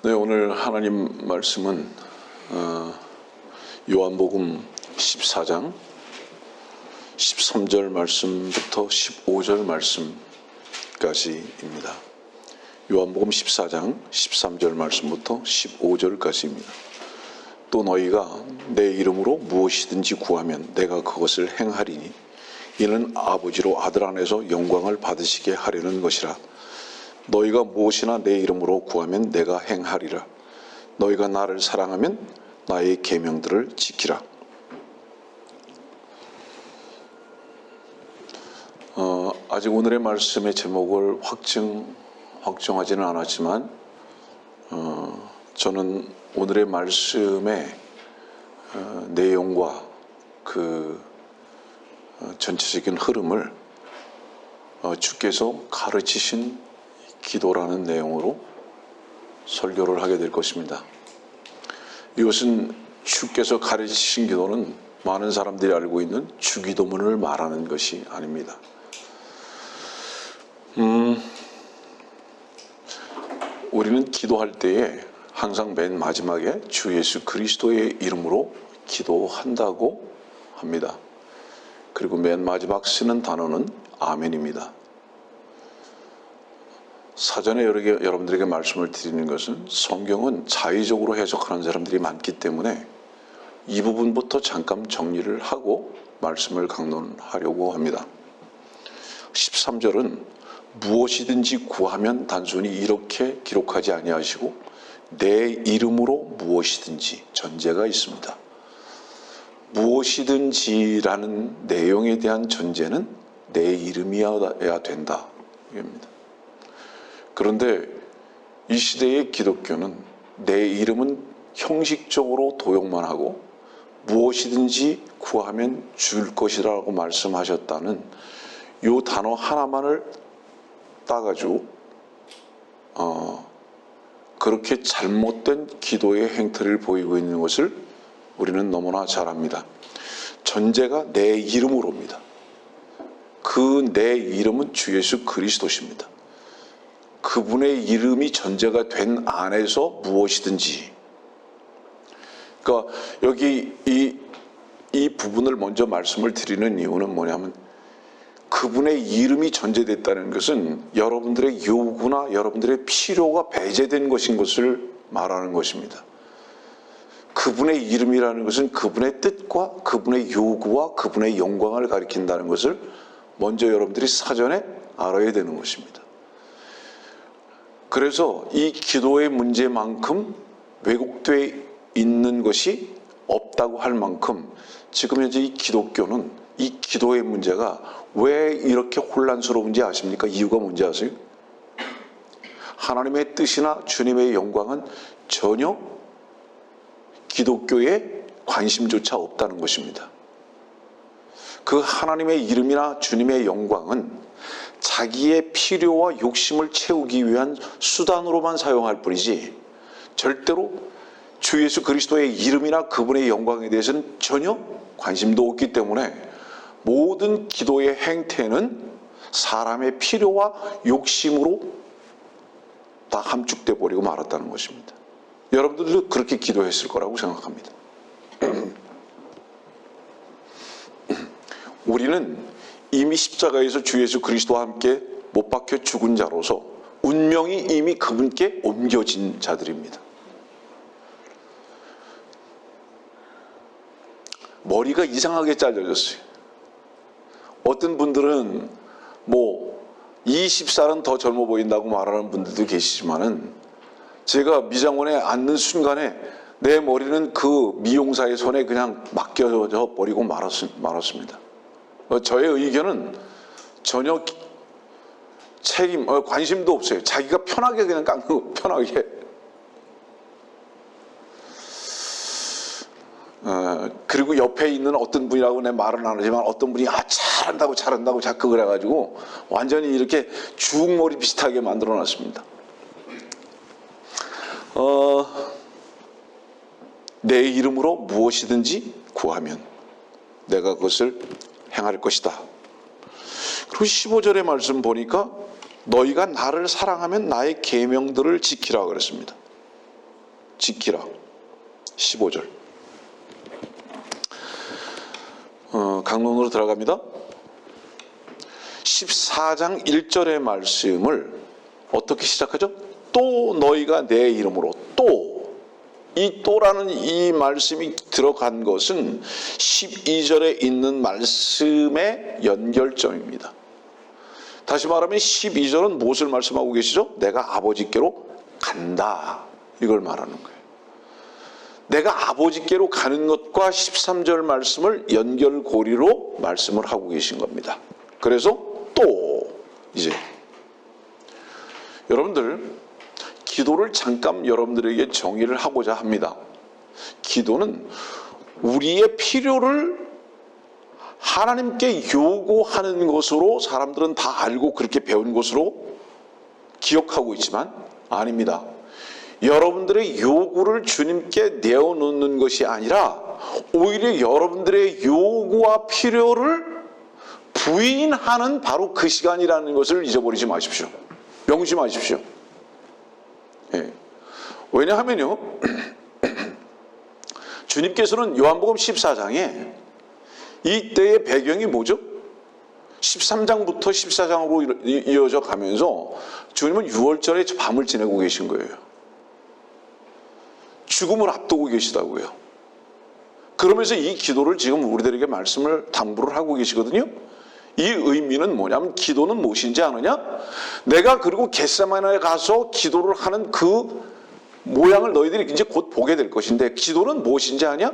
네, 오늘 하나님 말씀은 요한복음 14장 13절 말씀부터 15절 말씀까지입니다. 요한복음 14장 13절 말씀부터 15절까지입니다. 또 너희가 내 이름으로 무엇이든지 구하면 내가 그것을 행하리니 이는 아버지로 아들 안에서 영광을 받으시게 하려는 것이라. 너희가 무엇이나 내 이름으로 구하면 내가 행하리라. 너희가 나를 사랑하면 나의 계명들을 지키라. 아직 오늘의 말씀의 제목을 확정하지는 않았지만 저는 오늘의 말씀의 내용과 그 전체적인 흐름을 주께서 가르치신 기도라는 내용으로 설교를 하게 될 것입니다. 이것은 주께서 가르치신 기도는 많은 사람들이 알고 있는 주기도문을 말하는 것이 아닙니다. 우리는 기도할 때에 항상 맨 마지막에 주 예수 그리스도의 이름으로 기도한다고 합니다. 그리고 맨 마지막 쓰는 단어는 아멘입니다. 사전에 여러분들에게 말씀을 드리는 것은 성경은 자의적으로 해석하는 사람들이 많기 때문에 이 부분부터 잠깐 정리를 하고 말씀을 강론하려고 합니다. 13절은 무엇이든지 구하면 단순히 이렇게 기록하지 아니하시고 내 이름으로 무엇이든지 전제가 있습니다. 무엇이든지라는 내용에 대한 전제는 내 이름이어야 된다. 입니다. 그런데 이 시대의 기독교는 내 이름은 형식적으로 도용만 하고 무엇이든지 구하면 줄 것이라고 말씀하셨다는 이 단어 하나만을 따가지고 그렇게 잘못된 기도의 행태를 보이고 있는 것을 우리는 너무나 잘 압니다. 전제가 내 이름으로입니다. 그 내 이름은 주 예수 그리스도십니다. 그분의 이름이 전제가 된 안에서 무엇이든지. 그러니까 여기 이 부분을 먼저 말씀을 드리는 이유는 뭐냐면 그분의 이름이 전제됐다는 것은 여러분들의 요구나 여러분들의 필요가 배제된 것인 것을 말하는 것입니다. 그분의 이름이라는 것은 그분의 뜻과 그분의 요구와 그분의 영광을 가리킨다는 것을 먼저 여러분들이 사전에 알아야 되는 것입니다. 그래서 이 기도의 문제만큼 왜곡되어 있는 것이 없다고 할 만큼 지금 현재 이 기독교는 이 기도의 문제가 왜 이렇게 혼란스러운지 아십니까? 이유가 뭔지 아세요? 하나님의 뜻이나 주님의 영광은 전혀 기독교에 관심조차 없다는 것입니다. 그 하나님의 이름이나 주님의 영광은 자기의 필요와 욕심을 채우기 위한 수단으로만 사용할 뿐이지 절대로 주 예수 그리스도의 이름이나 그분의 영광에 대해서는 전혀 관심도 없기 때문에 모든 기도의 행태는 사람의 필요와 욕심으로 다 함축돼 버리고 말았다는 것입니다. 여러분들도 그렇게 기도했을 거라고 생각합니다. 우리는 이미 십자가에서 주 예수 그리스도와 함께 못 박혀 죽은 자로서 운명이 이미 그분께 옮겨진 자들입니다. 머리가 이상하게 잘려졌어요. 어떤 분들은 20살은 더 젊어 보인다고 말하는 분들도 계시지만은 제가 미장원에 앉는 순간에 내 머리는 그 미용사의 손에 그냥 맡겨져 버리고 말았습니다. 저의 의견은 전혀 관심도 없어요. 자기가 편하게 그냥 깎는 거, 편하게. 그리고 옆에 있는 어떤 분이라고 내 말은 안 하지만 어떤 분이 잘한다고 자꾸 그래가지고 완전히 이렇게 주먹머리 비슷하게 만들어 놨습니다. 내 이름으로 무엇이든지 구하면 내가 그것을 행할 것이다. 그리고 15절의 말씀 보니까 너희가 나를 사랑하면 나의 계명들을 지키라 그랬습니다. 지키라. 15절. 강론으로 들어갑니다. 14장 1절의 말씀을 어떻게 시작하죠? 또 너희가 내 이름으로 이 또라는 이 말씀이 들어간 것은 12절에 있는 말씀의 연결점입니다. 다시 말하면 12절은 무엇을 말씀하고 계시죠? 내가 아버지께로 간다. 이걸 말하는 거예요. 내가 아버지께로 가는 것과 13절 말씀을 연결고리로 말씀을 하고 계신 겁니다. 그래서 또 이제 여러분들 기도를 잠깐 여러분들에게 정의를 하고자 합니다. 기도는 우리의 필요를 하나님께 요구하는 것으로 사람들은 다 알고 그렇게 배운 것으로 기억하고 있지만 아닙니다. 여러분들의 요구를 주님께 내어놓는 것이 아니라 오히려 여러분들의 요구와 필요를 부인하는 바로 그 시간이라는 것을 잊어버리지 마십시오. 명심하십시오. 예. 왜냐하면요, 주님께서는 요한복음 14장에 이때의 배경이 뭐죠? 13장부터 14장으로 이어져 가면서 주님은 6월절에 밤을 지내고 계신 거예요. 죽음을 앞두고 계시다고요. 그러면서 이 기도를 지금 우리들에게 말씀을 당부를 하고 계시거든요. 이 의미는 뭐냐면 기도는 무엇인지 아느냐? 내가 그리고 겟세마네에 가서 기도를 하는 그 모양을 너희들이 이제 곧 보게 될 것인데 기도는 무엇인지 아냐?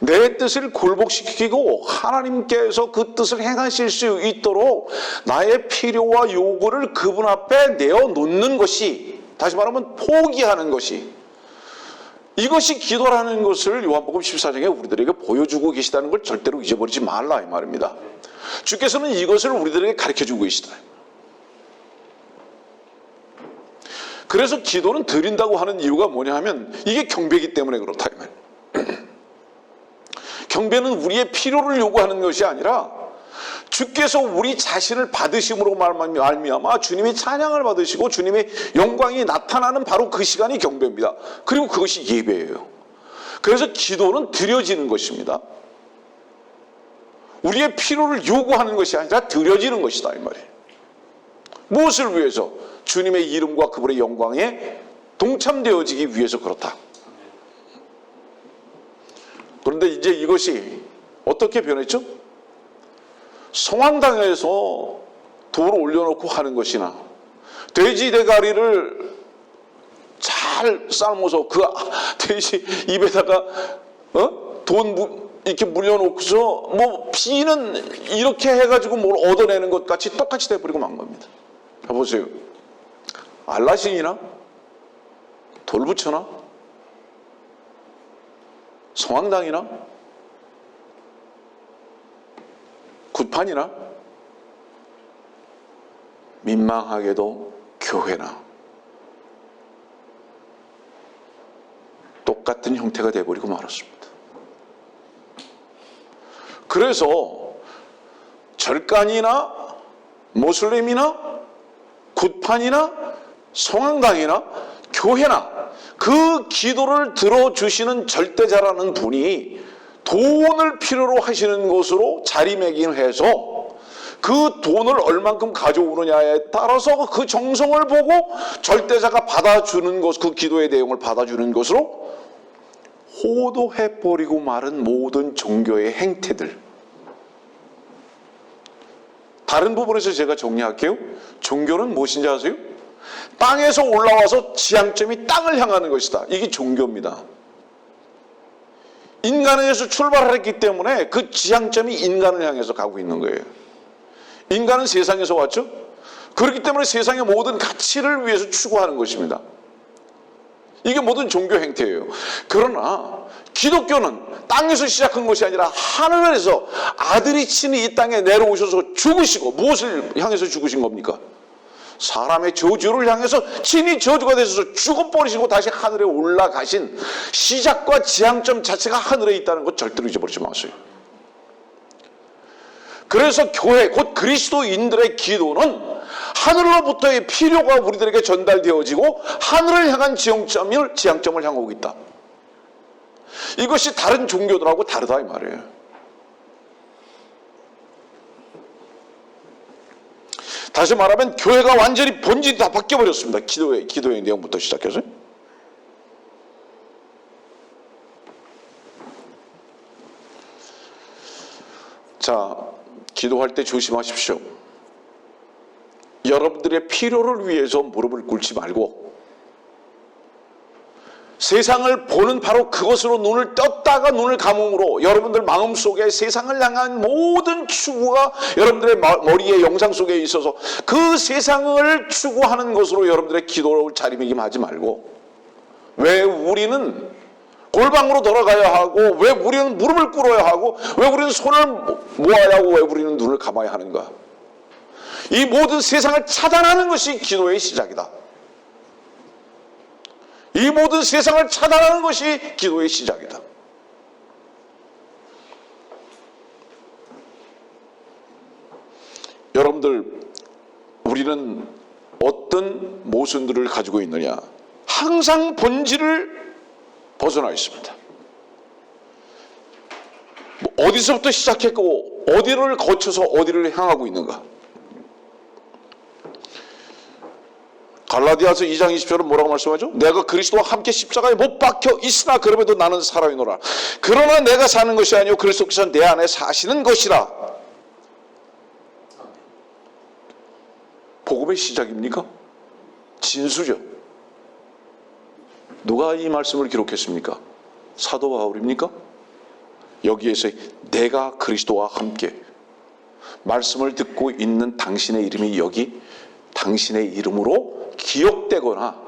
내 뜻을 굴복시키고 하나님께서 그 뜻을 행하실 수 있도록 나의 필요와 요구를 그분 앞에 내어놓는 것이, 다시 말하면 포기하는 것이, 이것이 기도라는 것을 요한복음 14장에 우리들에게 보여주고 계시다는 걸 절대로 잊어버리지 말라 이 말입니다. 주께서는 이것을 우리들에게 가르쳐주고 계시다. 그래서 기도는 드린다고 하는 이유가 뭐냐 하면 이게 경배이기 때문에 그렇다. 경배는 우리의 필요를 요구하는 것이 아니라 주께서 우리 자신을 받으심으로 말미암아 주님이 찬양을 받으시고 주님의 영광이 나타나는 바로 그 시간이 경배입니다. 그리고 그것이 예배예요. 그래서 기도는 드려지는 것입니다. 우리의 필요를 요구하는 것이 아니라 드려지는 것이다 이 말이에요. 무엇을 위해서? 주님의 이름과 그분의 영광에 동참되어지기 위해서 그렇다. 그런데 이제 이것이 어떻게 변했죠? 성황당에서 돌을 올려놓고 하는 것이나 돼지 대가리를 잘 삶아서 그 돼지 입에다가 돈 이렇게 물려놓고서 뭐 피는 이렇게 해가지고 뭘 얻어내는 것 같이 똑같이 돼버리고 만 겁니다. 보세요. 알라신이나 돌부처나 성황당이나 굿판이나 민망하게도 교회나 똑같은 형태가 돼버리고 말았습니다. 그래서 절간이나 모슬림이나 굿판이나 성황당이나 교회나 그 기도를 들어주시는 절대자라는 분이 돈을 필요로 하시는 것으로 자리매김해서 그 돈을 얼만큼 가져오느냐에 따라서 그 정성을 보고 절대자가 받아주는 것, 그 기도의 내용을 받아주는 것으로 호도해버리고 마른 모든 종교의 행태들. 다른 부분에서 제가 정리할게요. 종교는 무엇인지 아세요? 땅에서 올라와서 지향점이 땅을 향하는 것이다. 이게 종교입니다. 인간에서 출발했기 때문에 그 지향점이 인간을 향해서 가고 있는 거예요. 인간은 세상에서 왔죠. 그렇기 때문에 세상의 모든 가치를 위해서 추구하는 것입니다. 이게 모든 종교 행태예요. 그러나 기독교는 땅에서 시작한 것이 아니라 하늘에서 아들이 친히 이 땅에 내려오셔서 죽으시고, 무엇을 향해서 죽으신 겁니까? 사람의 저주를 향해서 친히 저주가 되셔서 죽어버리시고 다시 하늘에 올라가신 시작과 지향점 자체가 하늘에 있다는 것 절대로 잊어버리지 마세요. 그래서 교회, 곧 그리스도인들의 기도는 하늘로부터의 필요가 우리들에게 전달되어지고 하늘을 향한 지향점을 향하고 있다. 이것이 다른 종교들하고 다르다 이 말이에요. 다시 말하면 교회가 완전히 본질이 다 바뀌어버렸습니다. 기도의 내용부터 시작해서. 자, 기도할 때 조심하십시오. 여러분들의 필요를 위해서 무릎을 꿇지 말고 세상을 보는 바로 그것으로 눈을 떴다가 눈을 감음으로 여러분들 마음속에 세상을 향한 모든 추구가 여러분들의 머리에 영상 속에 있어서 그 세상을 추구하는 것으로 여러분들의 기도를 자리매김하지 말고, 왜 우리는 골방으로 돌아가야 하고, 왜 우리는 무릎을 꿇어야 하고, 왜 우리는 손을 모아야 하고, 왜 우리는 눈을 감아야 하는가? 이 모든 세상을 차단하는 것이 기도의 시작이다. 이 모든 세상을 차단하는 것이 기도의 시작이다. 여러분들, 우리는 어떤 모순들을 가지고 있느냐? 항상 본질을 벗어나 있습니다. 어디서부터 시작했고 어디를 거쳐서 어디를 향하고 있는가? 갈라디아서 2장 20절은 뭐라고 말씀하죠? 내가 그리스도와 함께 십자가에 못 박혀 있으나 그럼에도 나는 살아있노라. 그러나 내가 사는 것이 아니요 그리스도께서 내 안에 사시는 것이라. 복음의 시작입니까? 진수죠. 누가 이 말씀을 기록했습니까? 사도 바울입니까? 여기에서 내가 그리스도와 함께, 말씀을 듣고 있는 당신의 이름이 여기 당신의 이름으로 기억되거나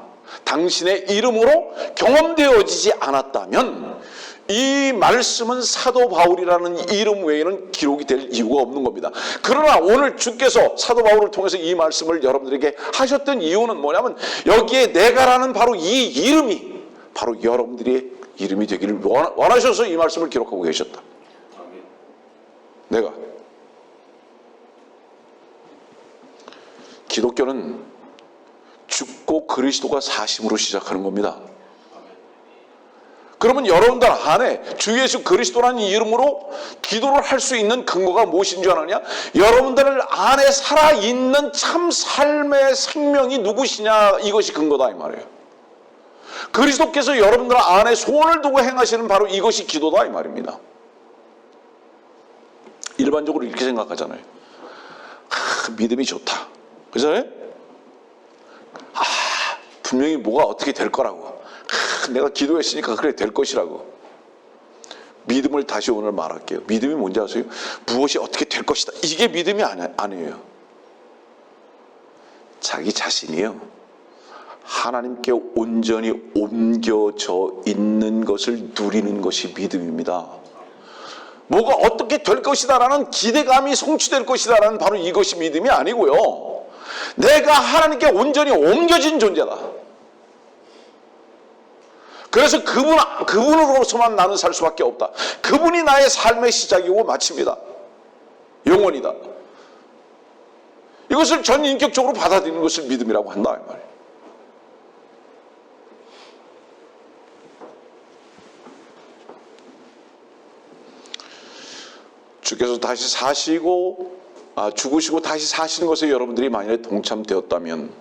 당신의 이름으로 경험되어지지 않았다면 이 말씀은 사도 바울이라는 이름 외에는 기록이 될 이유가 없는 겁니다. 그러나 오늘 주께서 사도 바울을 통해서 이 말씀을 여러분들에게 하셨던 이유는 뭐냐면, 여기에 내가라는 바로 이 이름이 바로 여러분들의 이름이 되기를 원하셔서 이 말씀을 기록하고 계셨다. 내가. 기독교는 죽고 그리스도가 사심으로 시작하는 겁니다. 그러면 여러분들 안에 주 예수 그리스도라는 이름으로 기도를 할 수 있는 근거가 무엇인 줄 아느냐? 여러분들 안에 살아있는 참 삶의 생명이 누구시냐, 이것이 근거다 이 말이에요. 그리스도께서 여러분들 안에 손을 두고 행하시는 바로 이것이 기도다 이 말입니다. 일반적으로 이렇게 생각하잖아요. 믿음이 좋다. 그죠? 분명히 뭐가 어떻게 될 거라고. 내가 기도했으니까 그래 될 것이라고. 믿음을 다시 오늘 말할게요. 믿음이 뭔지 아세요? 무엇이 어떻게 될 것이다. 이게 믿음이 아니에요. 자기 자신이요, 하나님께 온전히 옮겨져 있는 것을 누리는 것이 믿음입니다. 뭐가 어떻게 될 것이다라는 기대감이 성취될 것이다라는 바로 이것이 믿음이 아니고요, 내가 하나님께 온전히 옮겨진 존재다. 그래서 그분으로서만 나는 살 수밖에 없다. 그분이 나의 삶의 시작이고 마침이다. 영원이다. 이것을 전인격적으로 받아들이는 것을 믿음이라고 한다 이 말이에요. 주께서 다시 죽으시고 다시 사시는 것에 여러분들이 만약에 동참되었다면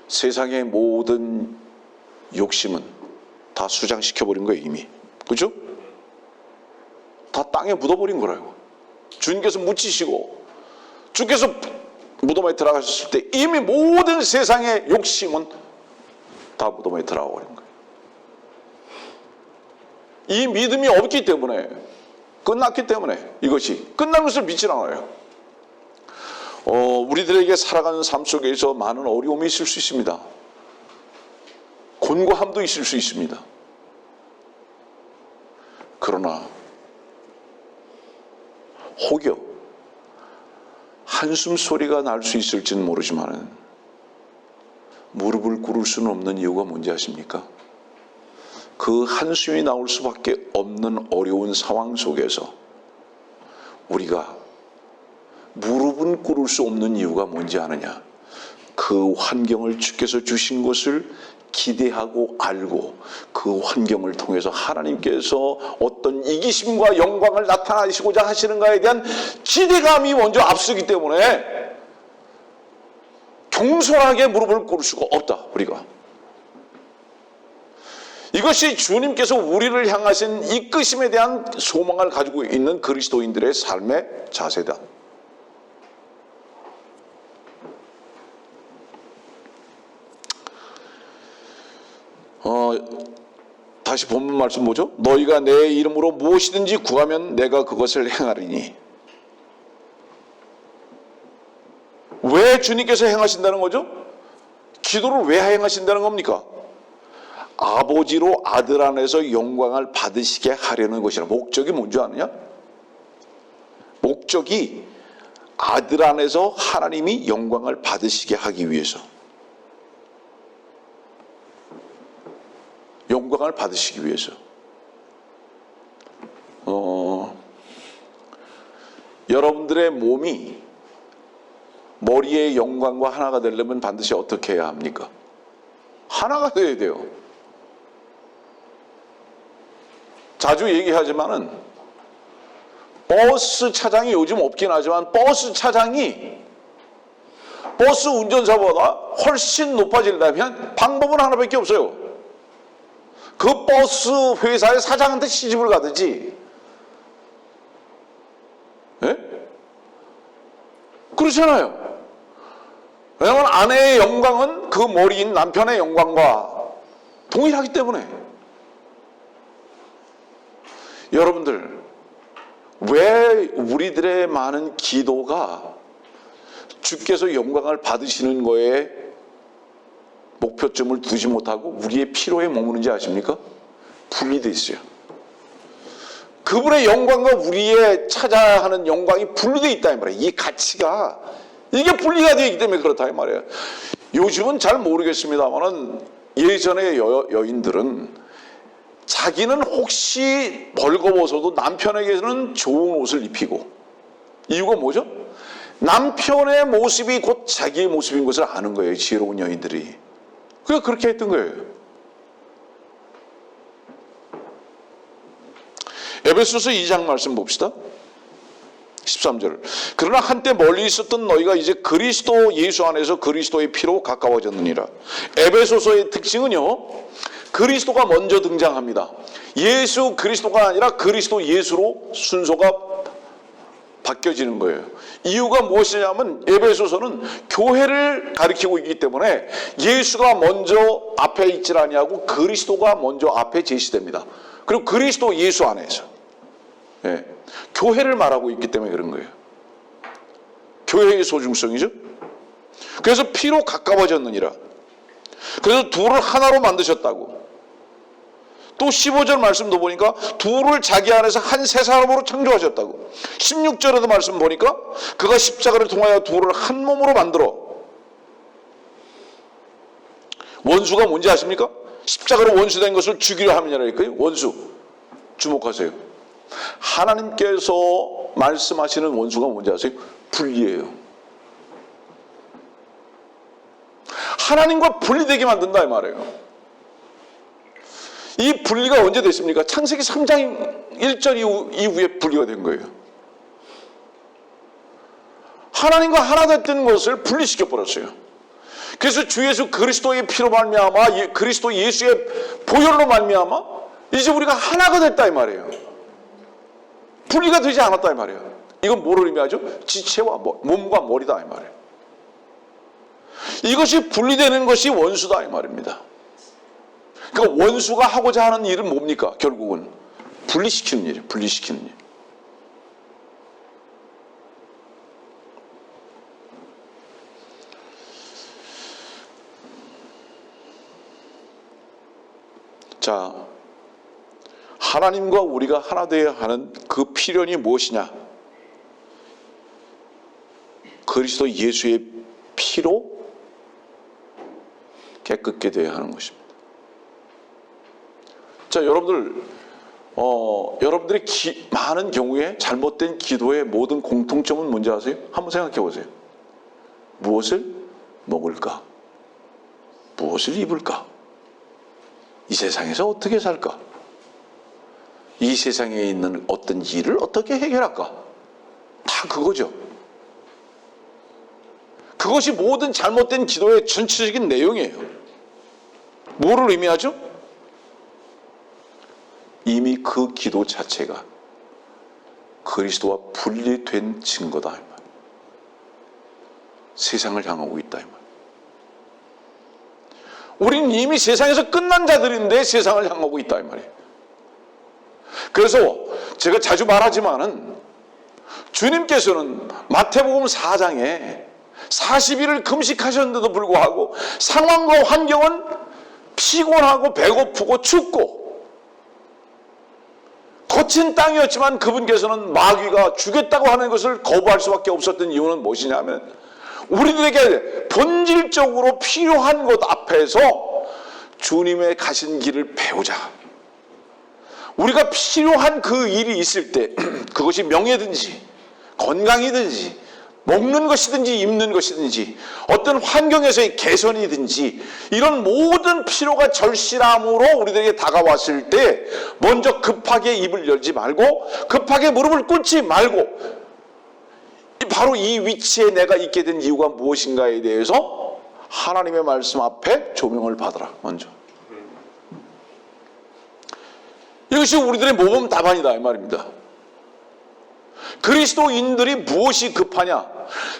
세상의 모든 욕심은 다 수장시켜버린 거예요 이미. 그죠? 다 땅에 묻어버린 거라고. 주님께서 묻히시고 주께서 무덤에 들어가셨을 때 이미 모든 세상의 욕심은 다 무덤에 들어가 버린 거예요. 이 믿음이 없기 때문에, 끝났기 때문에, 이것이 끝난 것을 믿지 않아요. 우리들에게 살아가는 삶 속에서 많은 어려움이 있을 수 있습니다. 곤고함도 있을 수 있습니다. 그러나 혹여 한숨 소리가 날 수 있을지는 모르지만 무릎을 꿇을 수는 없는 이유가 뭔지 아십니까? 그 한숨이 나올 수밖에 없는 어려운 상황 속에서 우리가 무릎은 꿇을 수 없는 이유가 뭔지 아느냐? 그 환경을 주께서 주신 것을 기대하고 알고 그 환경을 통해서 하나님께서 어떤 이기심과 영광을 나타나시고자 하시는가에 대한 기대감이 먼저 앞서기 때문에 겸손하게 무릎을 꿇을 수가 없다. 우리가 이것이 주님께서 우리를 향하신 이끄심에 대한 소망을 가지고 있는 그리스도인들의 삶의 자세다. 다시 본문 말씀 뭐죠? 너희가 내 이름으로 무엇이든지 구하면 내가 그것을 행하리니. 왜 주님께서 행하신다는 거죠? 기도를 왜 행하신다는 겁니까? 아버지로 아들 안에서 영광을 받으시게 하려는 것이라. 목적이 뭔지 아느냐? 목적이 아들 안에서 하나님이 영광을 받으시게 하기 위해서. 영광을 받으시기 위해서. 여러분들의 몸이 머리의 영광과 하나가 되려면 반드시 어떻게 해야 합니까? 하나가 돼야 돼요. 자주 얘기하지만은 버스 차장이 요즘 없긴 하지만 버스 차장이 버스 운전사보다 훨씬 높아지려면 방법은 하나밖에 없어요. 그 버스 회사의 사장한테 시집을 가든지. 예? 그렇잖아요. 왜냐하면 아내의 영광은 그 머리인 남편의 영광과 동일하기 때문에. 여러분들, 왜 우리들의 많은 기도가 주께서 영광을 받으시는 거에 목표점을 두지 못하고 우리의 피로에 머무는지 아십니까? 분리되어 있어요. 그분의 영광과 우리의 찾아야 하는 영광이 분리되어 있다 이 말이에요. 이 가치가 이게 분리가 되어 있기 때문에 그렇다 이 말이에요. 요즘은 잘 모르겠습니다만은 예전의 여인들은 자기는 혹시 벌거벗어도 남편에게는 좋은 옷을 입히고, 이유가 뭐죠? 남편의 모습이 곧 자기의 모습인 것을 아는 거예요. 지혜로운 여인들이. 그래서 그렇게 했던 거예요. 에베소서 2장 말씀 봅시다. 13절. 그러나 한때 멀리 있었던 너희가 이제 그리스도 예수 안에서 그리스도의 피로 가까워졌느니라. 에베소서의 특징은요, 그리스도가 먼저 등장합니다. 예수 그리스도가 아니라 그리스도 예수로 순서가 바뀌어지는 거예요. 이유가 무엇이냐면 에베소서는 교회를 가리키고 있기 때문에 예수가 먼저 앞에 있질 아니하고 그리스도가 먼저 앞에 제시됩니다. 그리고 그리스도 예수 안에서, 예, 교회를 말하고 있기 때문에 그런 거예요. 교회의 소중성이죠. 그래서 피로 가까워졌느니라. 그래서 둘을 하나로 만드셨다고. 또 15절 말씀도 보니까 둘을 자기 안에서 한 세 사람으로 창조하셨다고. 16절에도 말씀 보니까 그가 십자가를 통하여 둘을 한 몸으로 만들어. 원수가 뭔지 아십니까? 십자가로 원수된 것을 죽이려 함이라 했고요. 원수. 주목하세요. 하나님께서 말씀하시는 원수가 뭔지 아세요? 분리예요. 하나님과 분리되게 만든다 이 말이에요. 이 분리가 언제 됐습니까? 창세기 3장 1절 이후에 분리가 된 거예요. 하나님과 하나 됐던 것을 분리시켜 버렸어요. 그래서 주 예수 그리스도의 피로 말미암아 그리스도 예수의 보혈로 말미암아 이제 우리가 하나가 됐다 이 말이에요. 분리가 되지 않았다 이 말이에요. 이건 뭐를 의미하죠? 지체와 몸과 머리다 이 말이에요. 이것이 분리되는 것이 원수다 이 말입니다. 그러니까 원수가 하고자 하는 일은 뭡니까? 결국은 분리시키는 일이에요. 분리시키는 일. 자, 하나님과 우리가 하나 되어야 하는 그 필연이 무엇이냐? 그리스도 예수의 피로 깨끗게 되어야 하는 것입니다. 자, 여러분들이 많은 경우에 잘못된 기도의 모든 공통점은 뭔지 아세요? 한번 생각해 보세요. 무엇을? 먹을까? 무엇을 입을까? 이 세상에서 어떻게 살까? 이 세상에 있는 어떤 일을 어떻게 해결할까? 다 그거죠. 그것이 모든 잘못된 기도의 전체적인 내용이에요. 뭐를 의미하죠? 이미 그 기도 자체가 그리스도와 분리된 증거다, 이 말. 세상을 향하고 있다, 이 말. 우리는 이미 세상에서 끝난 자들인데 세상을 향하고 있다, 이 말이에요. 그래서 제가 자주 말하지만은 주님께서는 마태복음 4장에 40일을 금식하셨는데도 불구하고 상황과 환경은 피곤하고 배고프고 춥고 거친 땅이었지만 그분께서는 마귀가 죽였다고 하는 것을 거부할 수밖에 없었던 이유는 무엇이냐면 우리들에게 본질적으로 필요한 것 앞에서 주님의 가신 길을 배우자. 우리가 필요한 그 일이 있을 때 그것이 명예든지 건강이든지 먹는 것이든지 입는 것이든지 어떤 환경에서의 개선이든지 이런 모든 필요가 절실함으로 우리들에게 다가왔을 때 먼저 급하게 입을 열지 말고 급하게 무릎을 꿇지 말고 바로 이 위치에 내가 있게 된 이유가 무엇인가에 대해서 하나님의 말씀 앞에 조명을 받으라. 먼저 이것이 우리들의 모범 답안이다 이 말입니다. 그리스도인들이 무엇이 급하냐?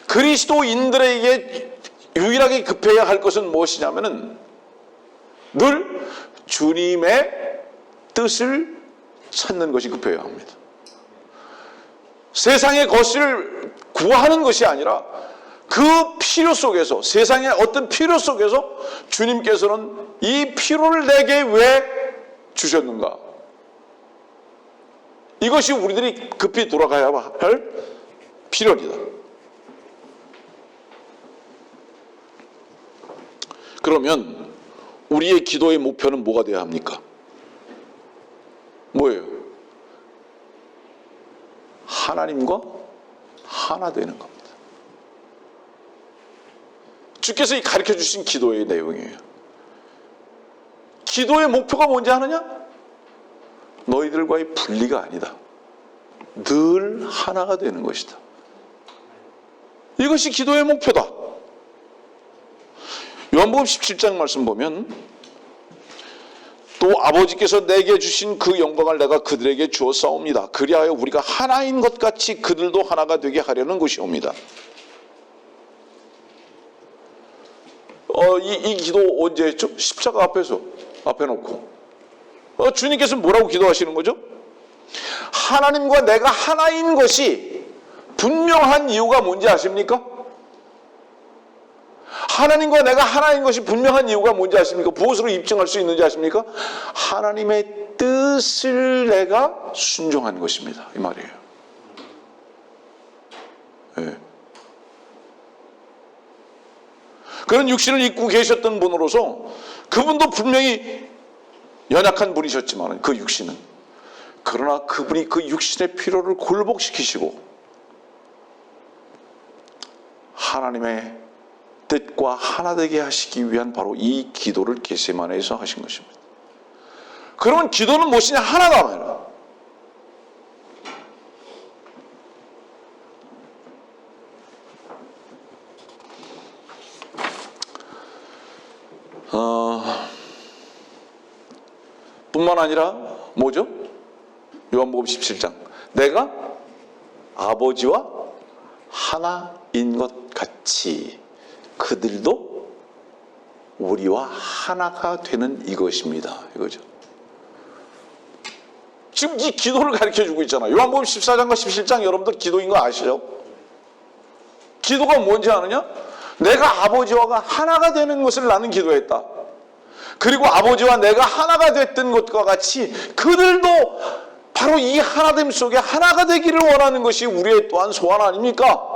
그리스도인들에게 유일하게 급해야 할 것은 무엇이냐면은 늘 주님의 뜻을 찾는 것이 급해야 합니다. 세상의 것을 구하는 것이 아니라 그 필요 속에서 세상의 어떤 필요 속에서 주님께서는 이 필요를 내게 왜 주셨는가? 이것이 우리들이 급히 돌아가야 할 필요이다. 그러면 우리의 기도의 목표는 뭐가 되어야 합니까? 뭐예요? 하나님과 하나 되는 겁니다. 주께서 가르쳐 주신 기도의 내용이에요. 기도의 목표가 뭔지 아느냐? 너희들과의 분리가 아니다. 늘 하나가 되는 것이다. 이것이 기도의 목표다. 요한복음 17장 말씀 보면 또 아버지께서 내게 주신 그 영광을 내가 그들에게 주었사옵니다. 그리하여 우리가 하나인 것 같이 그들도 하나가 되게 하려는 것이옵니다. 이 기도 언제 했죠? 십자가 앞에 놓고 주님께서 뭐라고 기도하시는 거죠? 하나님과 내가 하나인 것이 분명한 이유가 뭔지 아십니까? 하나님과 내가 하나인 것이 분명한 이유가 뭔지 아십니까? 무엇으로 입증할 수 있는지 아십니까? 하나님의 뜻을 내가 순종한 것입니다. 이 말이에요. 네. 그런 육신을 입고 계셨던 분으로서 그분도 분명히 연약한 분이셨지만 그 육신은 그러나 그분이 그 육신의 필요를 굴복시키시고 하나님의 뜻과 하나 되게 하시기 위한 바로 이 기도를 겟세마네에서 하신 것입니다. 그러면 기도는 무엇이냐? 하나다 말이야. 뿐만 아니라 뭐죠? 요한복음 17장 내가 아버지와 하나인 것 같이 그들도 우리와 하나가 되는 이것입니다. 이거죠. 지금 이 기도를 가르쳐주고 있잖아요. 요한복음 14장과 17장 여러분들 기도인 거 아시죠? 기도가 뭔지 아느냐? 내가 아버지와 하나가 되는 것을 나는 기도했다. 그리고 아버지와 내가 하나가 됐던 것과 같이 그들도 바로 이 하나됨 속에 하나가 되기를 원하는 것이 우리의 또한 소원 아닙니까?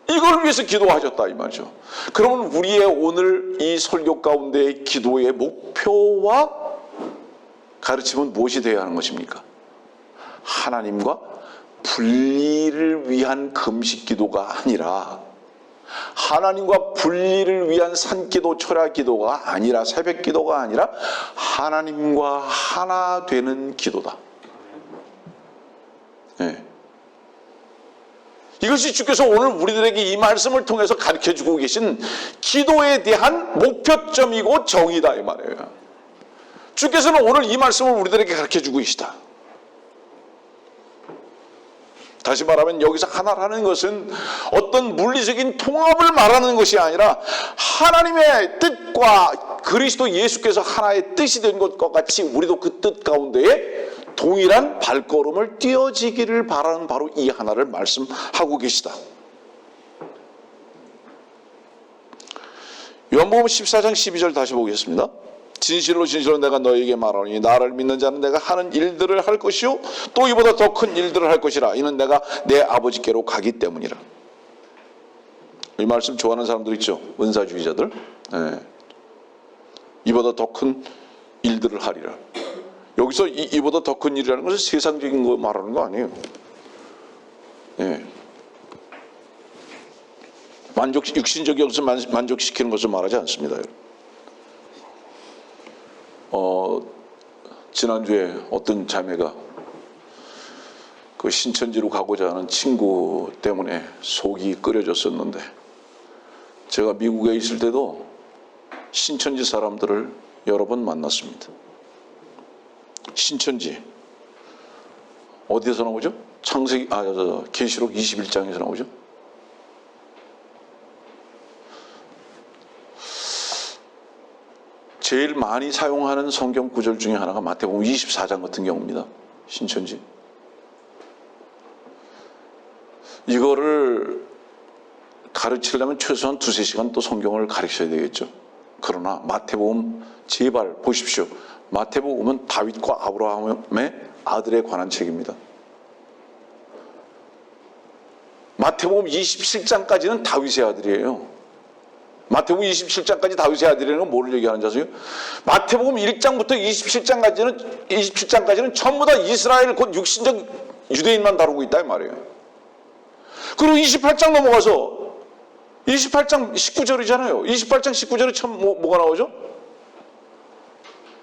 이걸 위해서 기도하셨다 이 말이죠. 그러면 우리의 오늘 이 설교 가운데의 기도의 목표와 가르침은 무엇이 되어야 하는 것입니까? 하나님과 분리를 위한 금식 기도가 아니라 하나님과 분리를 위한 산기도 철야기도가 아니라, 새벽기도가 아니라 하나님과 하나 되는 기도다. 네. 이것이 주께서 오늘 우리들에게 이 말씀을 통해서 가르쳐주고 계신 기도에 대한 목표점이고 정의다 이 말이에요. 주께서는 오늘 이 말씀을 우리들에게 가르쳐주고 계시다. 다시 말하면 여기서 하나라는 것은 어떤 물리적인 통합을 말하는 것이 아니라 하나님의 뜻과 그리스도 예수께서 하나의 뜻이 된 것과 같이 우리도 그 뜻 가운데에 동일한 발걸음을 띄어지기를 바라는 바로 이 하나를 말씀하고 계시다. 요한복음 14장 12절 다시 보겠습니다. 진실로 진실로 내가 너에게 말하노니 나를 믿는 자는 내가 하는 일들을 할 것이요 또 이보다 더 큰 일들을 할 것이라. 이는 내가 내 아버지께로 가기 때문이라. 이 말씀 좋아하는 사람들 있죠. 은사주의자들. 네. 이보다 더 큰 일들을 하리라. 여기서 이보다 더 큰 일이라는 것은 세상적인 거 말하는 거 아니에요. 네. 육신적인 것을 만족시키는 것을 말하지 않습니다. 지난주에 어떤 자매가 그 신천지로 가고자 하는 친구 때문에 속이 끓여졌었는데, 제가 미국에 있을 때도 신천지 사람들을 여러 번 만났습니다. 신천지 어디에서 나오죠? 창세기 계시록 21장에서 나오죠. 제일 많이 사용하는 성경 구절 중에 하나가 마태복음 24장 같은 경우입니다. 신천지. 이거를 가르치려면 최소한 2-3시간 또 성경을 가르쳐야 되겠죠. 그러나 마태복음 제발 보십시오. 마태복음은 다윗과 아브라함의 아들에 관한 책입니다. 마태복음 27장까지는 다윗의 아들이에요. 마태복음 27장까지 다윗의 아들이라는 건 뭐를 얘기하는지 아세요? 마태복음 1장부터 27장까지는 전부 다 이스라엘 곧 육신적 유대인만 다루고 있다 이 말이에요. 그리고 28장 넘어가서 28장 19절이잖아요. 28장 19절에 참 뭐가 나오죠?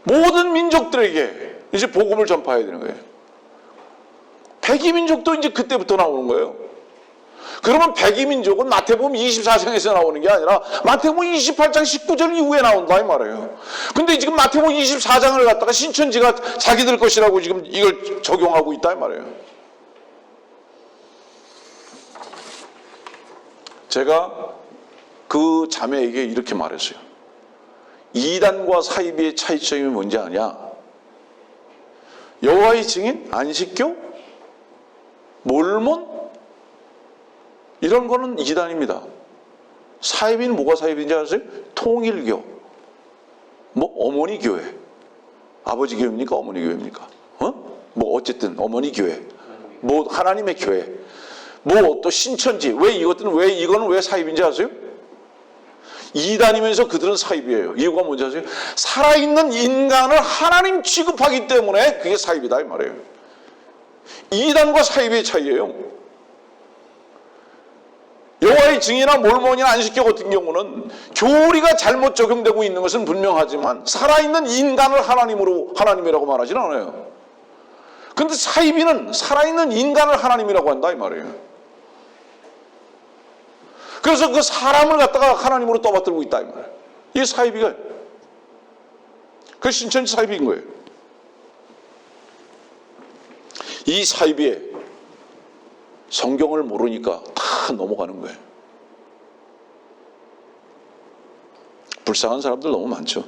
모든 민족들에게 이제 복음을 전파해야 되는 거예요. 백이민족도 이제 그때부터 나오는 거예요. 그러면 백이민족은 마태복음 24장에서 나오는 게 아니라 마태복음 28장 19절 이후에 나온다 이 말이에요. 근데 지금 마태복음 24장을 갖다가 신천지가 자기들 것이라고 지금 이걸 적용하고 있다 이 말이에요. 제가 그 자매에게 이렇게 말했어요. 이단과 사이비의 차이점이 뭔지 아냐? 여호와의 증인, 안식교, 몰몬 이런 거는 이단입니다. 사이비는 뭐가 사이비인지 아세요? 통일교, 뭐 어머니 교회, 아버지 교회입니까? 어머니 교회입니까? 뭐 어쨌든 어머니 교회, 뭐 하나님의 교회, 뭐 또 신천지. 왜 이거는 왜 사이비인지 아세요? 이단이면서 그들은 사이비예요. 이유가 뭔지 아세요? 살아있는 인간을 하나님 취급하기 때문에 그게 사이비다 이 말이에요. 이단과 사이비의 차이예요. 여호와의 증인이나 몰몬이나 안식교 같은 경우는 교리가 잘못 적용되고 있는 것은 분명하지만 살아있는 인간을 하나님이라고 말하지는 않아요. 그런데 사이비는 살아있는 인간을 하나님이라고 한다 이 말이에요. 그래서 그 사람을 갖다가 하나님으로 떠받들고 있다 이 말이에요. 이게 사이비가, 그 신천지 사이비인 거예요. 이 사이비에 성경을 모르니까 다 넘어가는 거예요. 불쌍한 사람들 너무 많죠.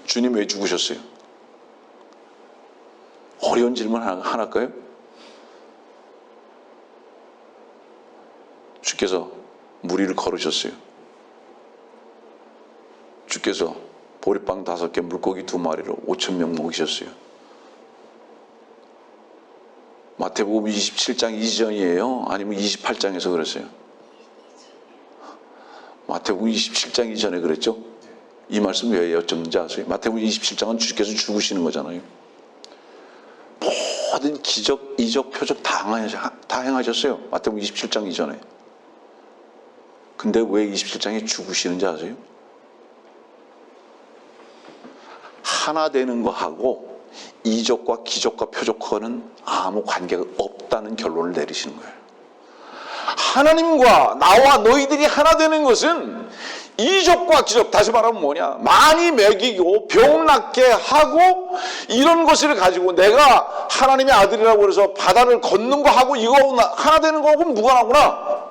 주님 왜 죽으셨어요? 어려운 질문 하나 할까요? 주께서 무리를 걸으셨어요. 주께서 보리빵 5개, 물고기 2마리로 5,000명 먹이셨어요. 마태복음 27장 이전이에요? 아니면 28장에서 그랬어요? 마태복음 27장 이전에 그랬죠? 이 말씀 왜 여쭙는지 아세요? 마태복음 27장은 주께서 죽으시는 거잖아요. 모든 기적, 이적, 표적 다 행하셨어요. 마태복음 27장 이전에. 근데 왜 27장에 죽으시는지 아세요? 하나 되는 거하고 이적과 기적과 표적과는 아무 관계가 없다는 결론을 내리시는 거예요. 하나님과 나와 너희들이 하나 되는 것은 이적과 기적, 다시 말하면 뭐냐, 많이 먹이고 병 낫게 하고 이런 것을 가지고 내가 하나님의 아들이라고 해서 바다를 걷는 거하고 이거 하나 되는 거하고는 무관하구나.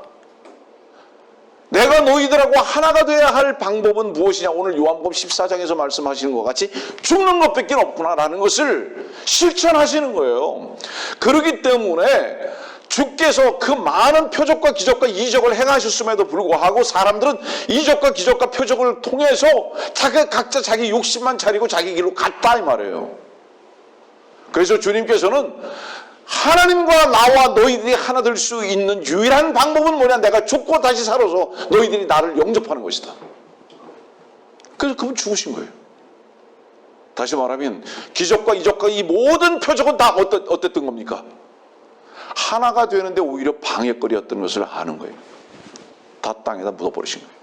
내가 너희들하고 하나가 돼야 할 방법은 무엇이냐, 오늘 요한복음 14장에서 말씀하시는 것 같이 죽는 것밖에 없구나라는 것을 실천하시는 거예요. 그렇기 때문에 주께서 그 많은 표적과 기적과 이적을 행하셨음에도 불구하고 사람들은 이적과 기적과 표적을 통해서 각자 자기 욕심만 차리고 자기 길로 갔다 이 말이에요. 그래서 주님께서는 하나님과 나와 너희들이 하나 될 수 있는 유일한 방법은 뭐냐, 내가 죽고 다시 살아서 너희들이 나를 영접하는 것이다. 그래서 그분 죽으신 거예요. 다시 말하면 기적과 이적과 이 모든 표적은 다 어땠던 겁니까? 하나가 되는데 오히려 방해거리였던 것을 아는 거예요. 다 땅에다 묻어버리신 거예요.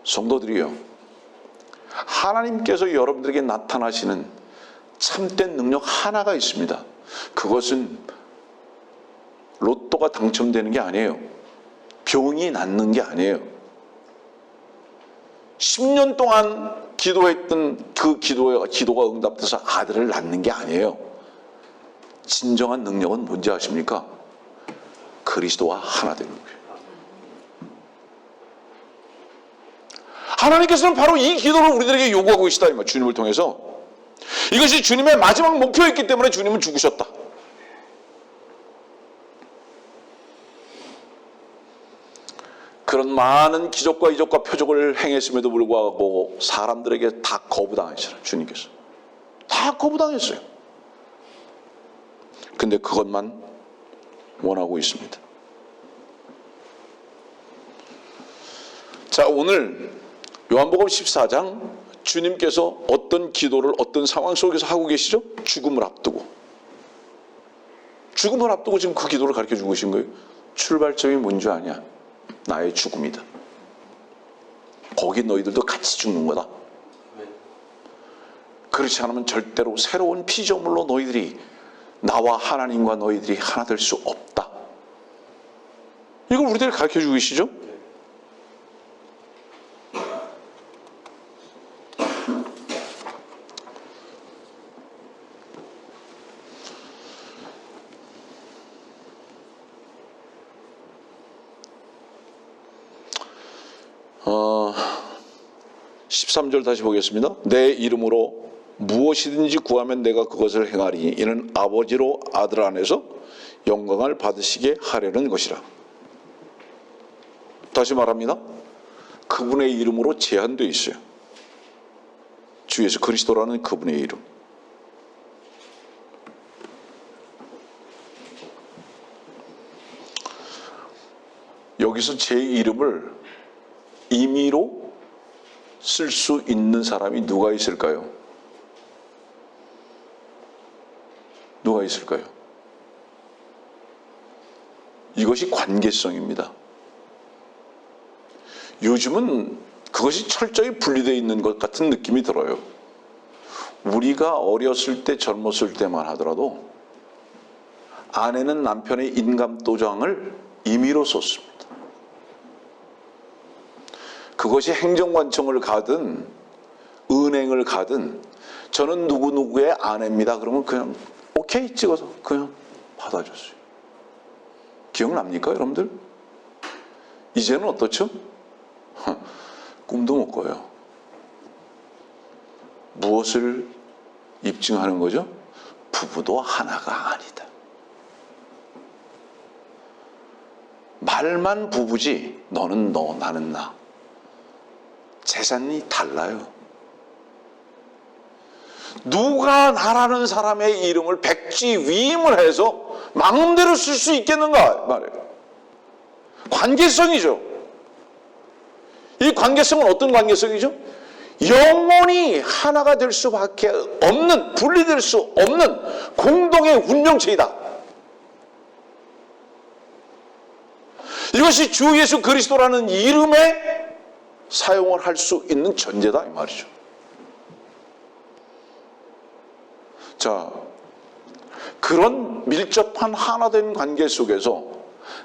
성도들이요, 하나님께서 여러분들에게 나타나시는 참된 능력 하나가 있습니다. 그것은 로또가 당첨되는 게 아니에요. 병이 낫는 게 아니에요. 10년 동안 기도했던 그 기도가 응답돼서 아들을 낳는 게 아니에요. 진정한 능력은 뭔지 아십니까? 그리스도와 하나 되는 거예요. 하나님께서는 바로 이 기도를 우리들에게 요구하고 계시다, 주님을 통해서. 이것이 주님의 마지막 목표였기 때문에 주님은 죽으셨다. 그런 많은 기적과 이적과 표적을 행했음에도 불구하고 사람들에게 다 거부당하셨어요. 주님께서 다 거부당했어요. 근데 그것만 원하고 있습니다. 자, 오늘 요한복음 14장 주님께서 어떤 기도를 어떤 상황 속에서 하고 계시죠? 죽음을 앞두고. 죽음을 앞두고 지금 그 기도를 가르쳐 주고 계신 거예요. 출발점이 뭔지 아냐? 나의 죽음이다. 거기 너희들도 같이 죽는 거다. 그렇지 않으면 절대로 새로운 피조물로 너희들이, 나와 하나님과 너희들이 하나 될 수 없다. 이걸 우리들 가르쳐 주고 계시죠? 어, 13절 다시 보겠습니다. 내 이름으로 무엇이든지 구하면 내가 그것을 행하리니 이는 아버지로 아들 안에서 영광을 받으시게 하려는 것이라. 다시 말합니다. 그분의 이름으로 제한되어 있어요. 주 예수 그리스도라는 그분의 이름. 여기서 제 이름을 임의로 쓸 수 있는 사람이 누가 있을까요? 누가 있을까요? 이것이 관계성입니다. 요즘은 그것이 철저히 분리되어 있는 것 같은 느낌이 들어요. 우리가 어렸을 때, 젊었을 때만 하더라도 아내는 남편의 인감도장을 임의로 썼습니다. 그것이 행정관청을 가든 은행을 가든 저는 누구누구의 아내입니다. 그러면 그냥 오케이 찍어서 그냥 받아줬어요. 기억납니까, 여러분들? 이제는 어떻죠? 꿈도 못 꿔요. 무엇을 입증하는 거죠? 부부도 하나가 아니다. 말만 부부지 너는 너, 나는 나. 재산이 달라요. 누가 나라는 사람의 이름을 백지 위임을 해서 마음대로 쓸 수 있겠는가 말이에요. 관계성이죠. 이 관계성은 어떤 관계성이죠? 영원히 하나가 될 수밖에 없는, 분리될 수 없는 공동의 운명체이다. 이것이 주 예수 그리스도라는 이름에 사용을 할 수 있는 전제다 이 말이죠. 자, 그런 밀접한 하나된 관계 속에서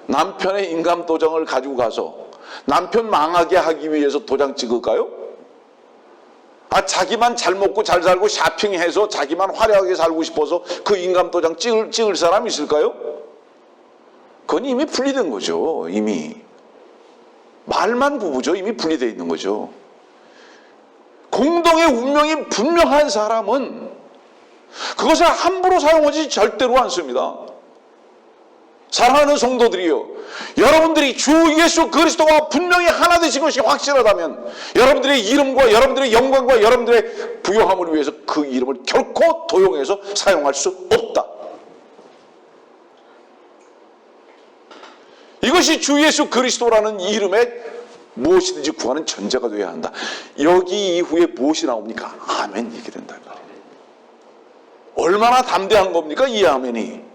남편의 인감 도장을 가지고 가서 남편 망하게 하기 위해서 도장 찍을까요? 자기만 잘 먹고 잘 살고 샤핑해서 자기만 화려하게 살고 싶어서 그 인감 도장 찍을 사람이 있을까요? 그건 이미 분리된 거죠. 이미 말만 부부죠. 이미 분리되어 있는 거죠. 공동의 운명이 분명한 사람은 그것을 함부로 사용하지 절대로 않습니다. 사랑하는 성도들이요, 여러분들이 주 예수 그리스도와 분명히 하나 되신 것이 확실하다면 여러분들의 이름과 여러분들의 영광과 여러분들의 부요함을 위해서 그 이름을 결코 도용해서 사용할 수 없다. 이것이 주 예수 그리스도라는 이름에 무엇이든지 구하는 전제가 되어야 한다. 여기 이후에 무엇이 나옵니까? 아멘 얘기 된다. 얼마나 담대한 겁니까? 이 아멘이.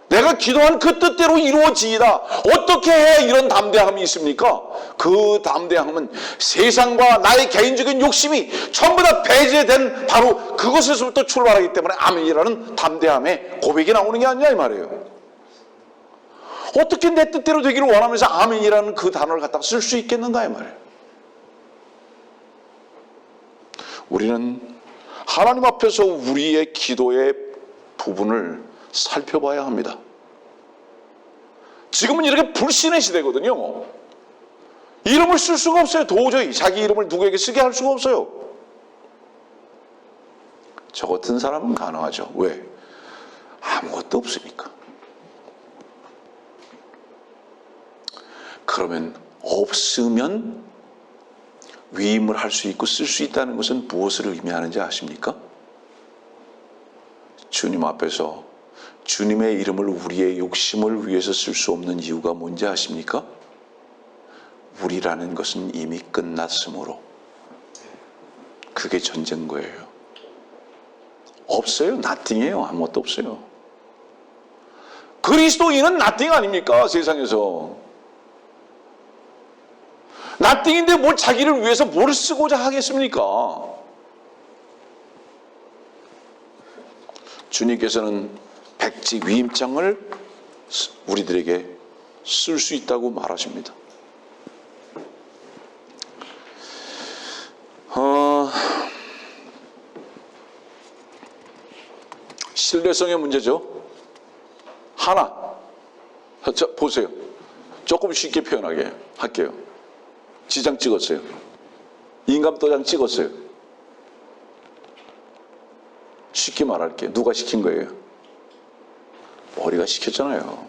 내가 기도한 그 뜻대로 이루어지이다. 어떻게 해야 이런 담대함이 있습니까? 그 담대함은 세상과 나의 개인적인 욕심이 전부 다 배제된 바로 그것에서부터 출발하기 때문에 아멘이라는 담대함의 고백이 나오는 게 아니냐 이 말이에요. 어떻게 내 뜻대로 되기를 원하면서 아멘이라는 그 단어를 갖다가 쓸 수 있겠는가 이 말이에요. 우리는 하나님 앞에서 우리의 기도의 부분을 살펴봐야 합니다. 지금은 이렇게 불신의 시대거든요. 이름을 쓸 수가 없어요. 도저히 자기 이름을 누구에게 쓰게 할 수가 없어요. 저 같은 사람은 가능하죠. 왜? 아무것도 없으니까. 그러면 없으면 위임을 할 수 있고 쓸 수 있다는 것은 무엇을 의미하는지 아십니까? 주님 앞에서 주님의 이름을 우리의 욕심을 위해서 쓸 수 없는 이유가 뭔지 아십니까? 우리라는 것은 이미 끝났으므로. 그게 전제인 거예요. 없어요. nothing이에요. 아무것도 없어요. 그리스도인은 nothing 아닙니까? 세상에서. nothing인데 뭘 자기를 위해서 뭘 쓰고자 하겠습니까? 주님께서는 백지 위임장을 우리들에게 쓸 수 있다고 말하십니다. 신뢰성의 문제죠. 하나, 자, 보세요. 조금 쉽게 표현하게 할게요. 지장 찍었어요. 인감도장 찍었어요. 쉽게 말할게요. 누가 시킨 거예요? 머리가 시켰잖아요.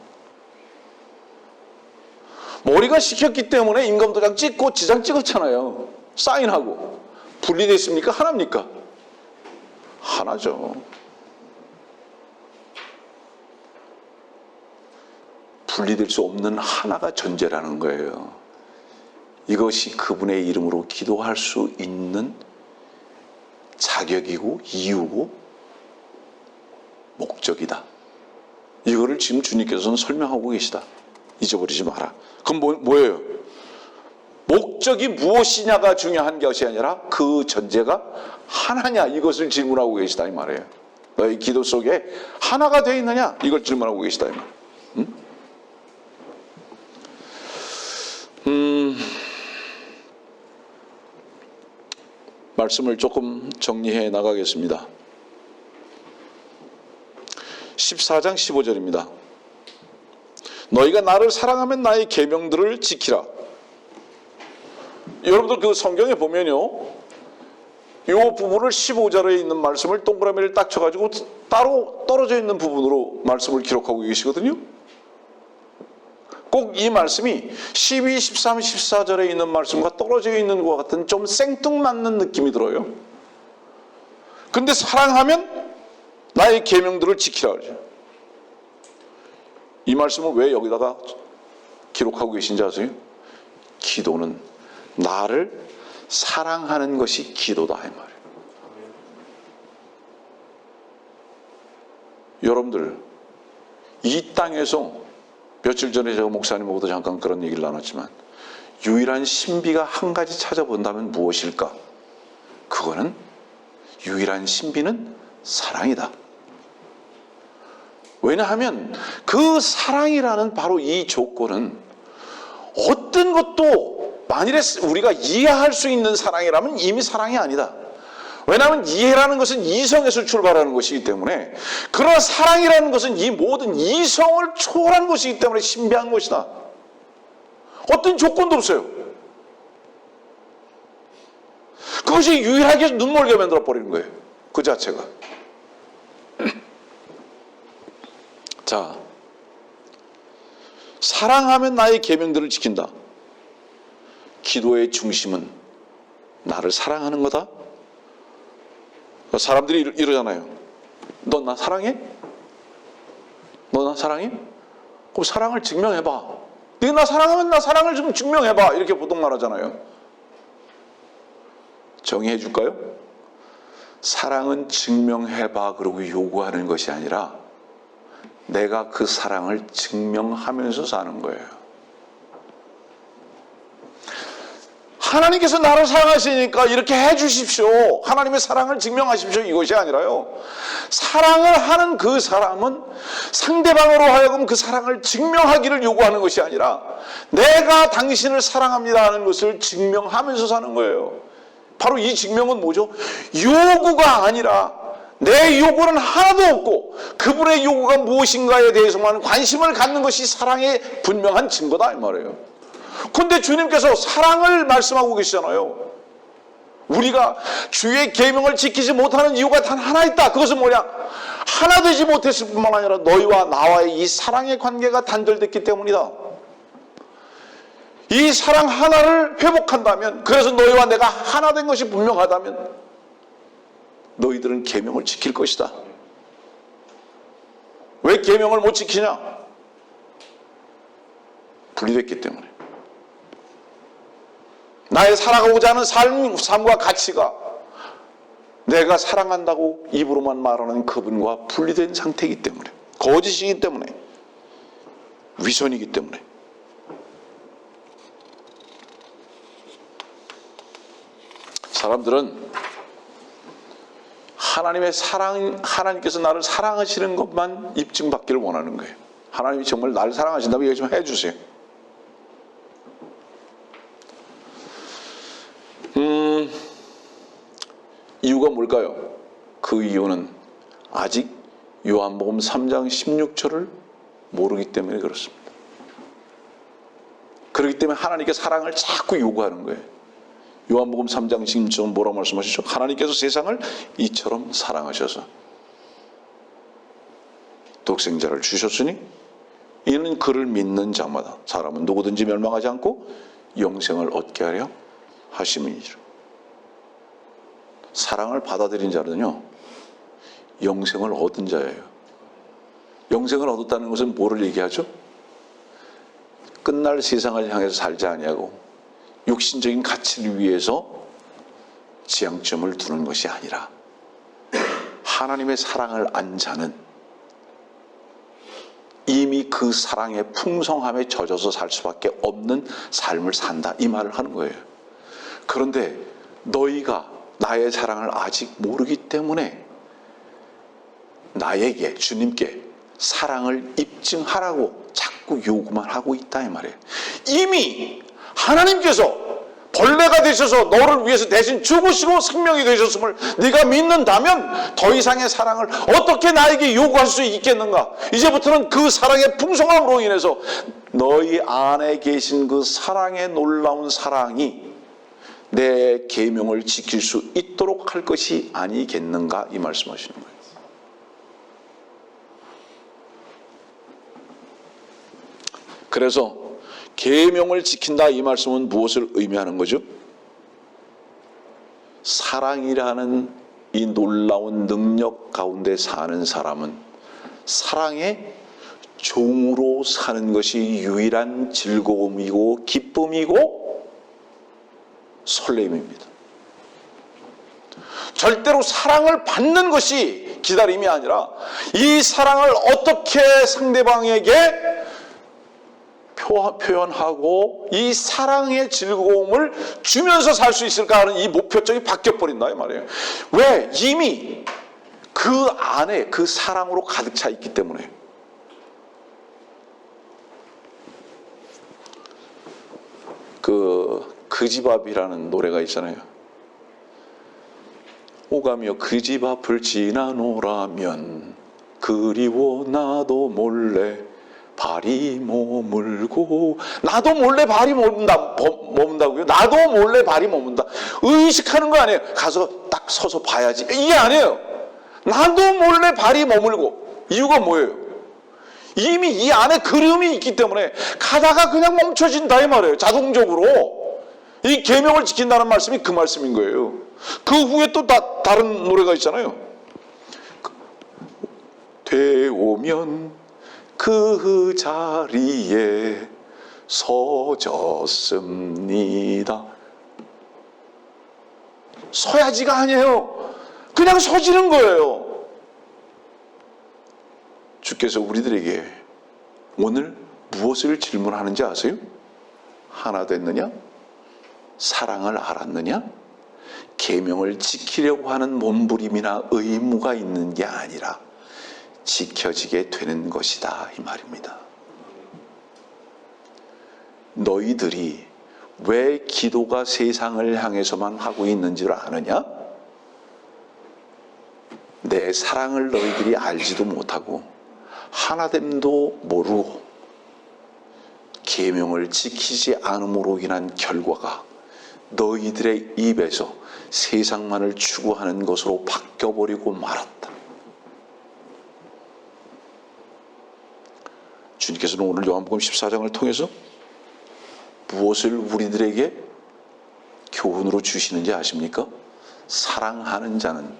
머리가 시켰기 때문에 인감도장 찍고 지장 찍었잖아요. 사인하고. 분리됐습니까? 하나입니까? 하나죠. 분리될 수 없는 하나가 전제라는 거예요. 이것이 그분의 이름으로 기도할 수 있는 자격이고 이유고 목적이다. 이거를 지금 주님께서는 설명하고 계시다. 잊어버리지 마라. 그럼 뭐예요? 목적이 무엇이냐가 중요한 것이 아니라 그 전제가 하나냐 이것을 질문하고 계시다 이 말이에요. 너희 기도 속에 하나가 되어 있느냐 이걸 질문하고 계시다 이 말. 말씀을 조금 정리해 나가겠습니다. 14장 15절입니다. 너희가 나를 사랑하면 나의 계명들을 지키라. 여러분들 그 성경에 보면요, 이 부분을 15절에 있는 말씀을 동그라미를 딱 쳐가지고 따로 떨어져 있는 부분으로 말씀을 기록하고 계시거든요. 꼭 이 말씀이 12, 13, 14절에 있는 말씀과 떨어져 있는 것 같은 좀 생뚱맞는 느낌이 들어요. 근데 사랑하면 나의 계명들을 지키라 그러죠. 이 말씀을 왜 여기다가 기록하고 계신지 아세요? 기도는 나를 사랑하는 것이 기도다 이 말이에요. 여러분들, 이 땅에서 며칠 전에 제가 목사님하고도 잠깐 그런 얘기를 나눴지만 유일한 신비가 한 가지 찾아본다면 무엇일까? 그거는 유일한 신비는 사랑이다. 왜냐하면 그 사랑이라는 바로 이 조건은 어떤 것도 만일에 우리가 이해할 수 있는 사랑이라면 이미 사랑이 아니다. 왜냐하면 이해라는 것은 이성에서 출발하는 것이기 때문에, 그러나 사랑이라는 것은 이 모든 이성을 초월한 것이기 때문에 신비한 것이다. 어떤 조건도 없어요. 그것이 유일하게 눈멀게 만들어버리는 거예요. 그 자체가. 자, 사랑하면 나의 계명들을 지킨다. 기도의 중심은 나를 사랑하는 거다. 사람들이 이러잖아요. 너 나 사랑해? 너 나 사랑해? 그럼 사랑을 증명해봐. 네가 나 사랑하면 나 사랑을 좀 증명해봐. 이렇게 보통 말하잖아요. 정의해 줄까요? 사랑은 증명해봐 그러고 요구하는 것이 아니라 내가 그 사랑을 증명하면서 사는 거예요. 하나님께서 나를 사랑하시니까 이렇게 해 주십시오. 하나님의 사랑을 증명하십시오. 이것이 아니라요. 사랑을 하는 그 사람은 상대방으로 하여금 그 사랑을 증명하기를 요구하는 것이 아니라 내가 당신을 사랑합니다 하는 것을 증명하면서 사는 거예요. 바로 이 증명은 뭐죠? 요구가 아니라 내 요구는 하나도 없고 그분의 요구가 무엇인가에 대해서만 관심을 갖는 것이 사랑의 분명한 증거다 이 말이에요. 그런데 주님께서 사랑을 말씀하고 계시잖아요. 우리가 주의 계명을 지키지 못하는 이유가 단 하나 있다. 그것은 뭐냐? 하나 되지 못했을 뿐만 아니라 너희와 나와의 이 사랑의 관계가 단절됐기 때문이다. 이 사랑 하나를 회복한다면, 그래서 너희와 내가 하나 된 것이 분명하다면 너희들은 계명을 지킬 것이다. 왜 계명을 못 지키냐? 분리됐기 때문에. 나의 살아가고자 하는 삶과 가치가 내가 사랑한다고 입으로만 말하는 그분과 분리된 상태이기 때문에, 거짓이기 때문에, 위선이기 때문에. 사람들은 하나님의 사랑, 하나님께서 나를 사랑하시는 것만 입증받기를 원하는 거예요. 하나님이 정말 나를 사랑하신다면 이거 좀 해주세요. 이유가 뭘까요? 그 이유는 아직 요한복음 3장 16절을 모르기 때문에 그렇습니다. 그렇기 때문에 하나님께 사랑을 자꾸 요구하는 거예요. 요한복음 3장 16절은 뭐라고 말씀하시죠? 하나님께서 세상을 이처럼 사랑하셔서 독생자를 주셨으니 이는 그를 믿는 자마다 사람은 누구든지 멸망하지 않고 영생을 얻게 하려 하심이니라. 사랑을 받아들인 자는요, 영생을 얻은 자예요. 영생을 얻었다는 것은 뭐를 얘기하죠? 끝날 세상을 향해서 살지 아니하고 육신적인 가치를 위해서 지향점을 두는 것이 아니라 하나님의 사랑을 안 자는 이미 그 사랑의 풍성함에 젖어서 살 수밖에 없는 삶을 산다, 이 말을 하는 거예요. 그런데 너희가 나의 사랑을 아직 모르기 때문에 나에게, 주님께 사랑을 입증하라고 자꾸 요구만 하고 있다 이 말이에요. 이미 하나님께서 벌레가 되셔서 너를 위해서 대신 죽으시고 생명이 되셨음을 네가 믿는다면 더 이상의 사랑을 어떻게 나에게 요구할 수 있겠는가? 이제부터는 그 사랑의 풍성함으로 인해서 너희 안에 계신 그 사랑의 놀라운 사랑이 내 계명을 지킬 수 있도록 할 것이 아니겠는가, 이 말씀하시는 거예요. 그래서 계명을 지킨다 이 말씀은 무엇을 의미하는 거죠? 사랑이라는 이 놀라운 능력 가운데 사는 사람은 사랑의 종으로 사는 것이 유일한 즐거움이고 기쁨이고 설렘입니다. 절대로 사랑을 받는 것이 기다림이 아니라 이 사랑을 어떻게 상대방에게 표현하고 이 사랑의 즐거움을 주면서 살 수 있을까 하는 이 목표점이 바뀌어버린다 이 말이에요. 왜? 이미 그 안에 그 사랑으로 가득 차 있기 때문에. 그 집 앞이라는 노래가 있잖아요. 오가며 그 집 앞을 지나노라면 그리워 나도 몰래 발이 머물고. 나도 몰래 발이 머문다고요? 나도 몰래 발이 머문다. 의식하는 거 아니에요. 가서 딱 서서 봐야지. 이게 아니에요. 나도 몰래 발이 머물고. 이유가 뭐예요? 이미 이 안에 그림이 있기 때문에 가다가 그냥 멈춰진다 이 말이에요. 자동적으로. 이 계명을 지킨다는 말씀이 그 말씀인 거예요. 그 후에 또 다른 노래가 있잖아요. 되오면 그 자리에 서졌습니다. 서야지가 아니에요. 그냥 서지는 거예요. 주께서 우리들에게 오늘 무엇을 질문하는지 아세요? 하나 됐느냐? 사랑을 알았느냐? 계명을 지키려고 하는 몸부림이나 의무가 있는 게 아니라 지켜지게 되는 것이다 이 말입니다. 너희들이 왜 기도가 세상을 향해서만 하고 있는 줄 아느냐? 내 사랑을 너희들이 알지도 못하고 하나됨도 모르고 계명을 지키지 않음으로 인한 결과가 너희들의 입에서 세상만을 추구하는 것으로 바뀌어버리고 말았다. 주님께서는 오늘 요한복음 14장을 통해서 무엇을 우리들에게 교훈으로 주시는지 아십니까? 사랑하는 자는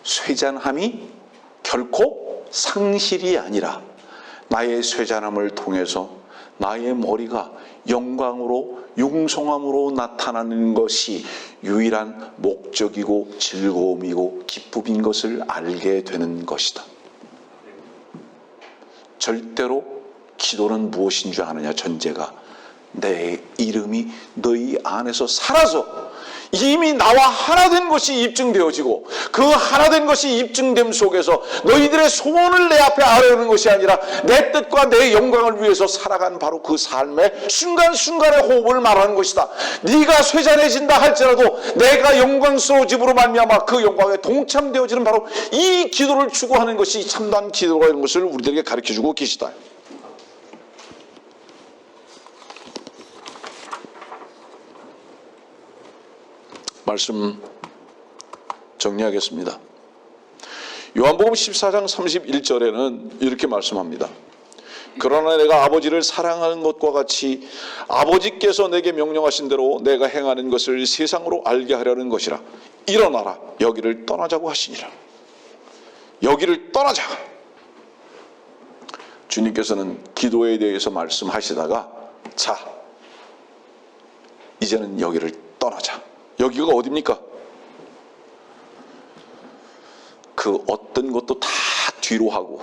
쇠잔함이 결코 상실이 아니라 나의 쇠잔함을 통해서 나의 머리가 영광으로 융성함으로 나타나는 것이 유일한 목적이고 즐거움이고 기쁨인 것을 알게 되는 것이다. 절대로 기도는 무엇인 줄 아느냐? 전제가 내 이름이 너희 안에서 살아서 이미 나와 하나 된 것이 입증되어지고 그 하나 된 것이 입증됨 속에서 너희들의 소원을 내 앞에 아뢰는 것이 아니라 내 뜻과 내 영광을 위해서 살아간 바로 그 삶의 순간순간의 호흡을 말하는 것이다. 네가 쇠잔해진다 할지라도 내가 영광스러워짐으로 말미암아 그 영광에 동참되어지는 바로 이 기도를 추구하는 것이 참된 기도가 있는 것을 우리들에게 가르쳐주고 계시다. 말씀 정리하겠습니다. 요한복음 14장 31절에는 이렇게 말씀합니다. 그러나 내가 아버지를 사랑하는 것과 같이 아버지께서 내게 명령하신 대로 내가 행하는 것을 세상으로 알게 하려는 것이라. 일어나라 여기를 떠나자고 하시니라. 여기를 떠나자. 주님께서는 기도에 대해서 말씀하시다가 자 이제는 여기를 떠나자. 여기가 어디입니까? 그 어떤 것도 다 뒤로 하고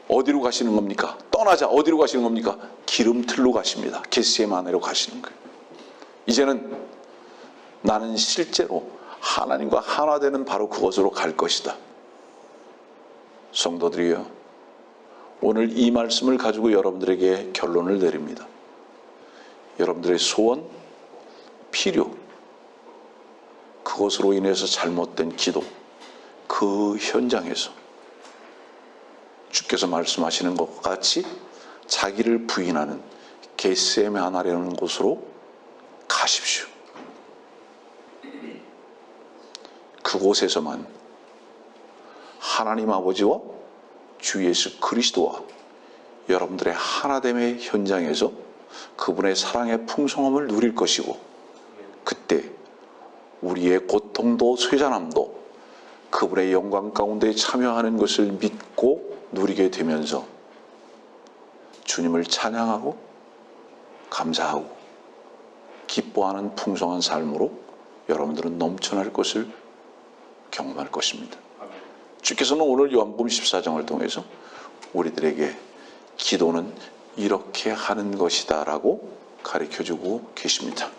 어디로 가시는 겁니까? 떠나자. 어디로 가시는 겁니까? 기름틀로 가십니다. 겟세마네로 가시는 거예요. 이제는 나는 실제로 하나님과 하나 되는 바로 그것으로 갈 것이다. 성도들이요, 오늘 이 말씀을 가지고 여러분들에게 결론을 내립니다. 여러분들의 소원, 필요, 그것으로 인해서 잘못된 기도, 그 현장에서 주께서 말씀하시는 것과 같이 자기를 부인하는 겟세마네라는 곳으로 가십시오. 그곳에서만 하나님 아버지와 주 예수 그리스도와 여러분들의 하나됨의 현장에서 그분의 사랑의 풍성함을 누릴 것이고, 그때 우리의 고통도 쇠잔함도 그분의 영광 가운데 참여하는 것을 믿고 누리게 되면서 주님을 찬양하고 감사하고 기뻐하는 풍성한 삶으로 여러분들은 넘쳐날 것을 경험할 것입니다. 주께서는 오늘 요한복음 14장을 통해서 우리들에게 기도는 이렇게 하는 것이다 라고 가르쳐주고 계십니다.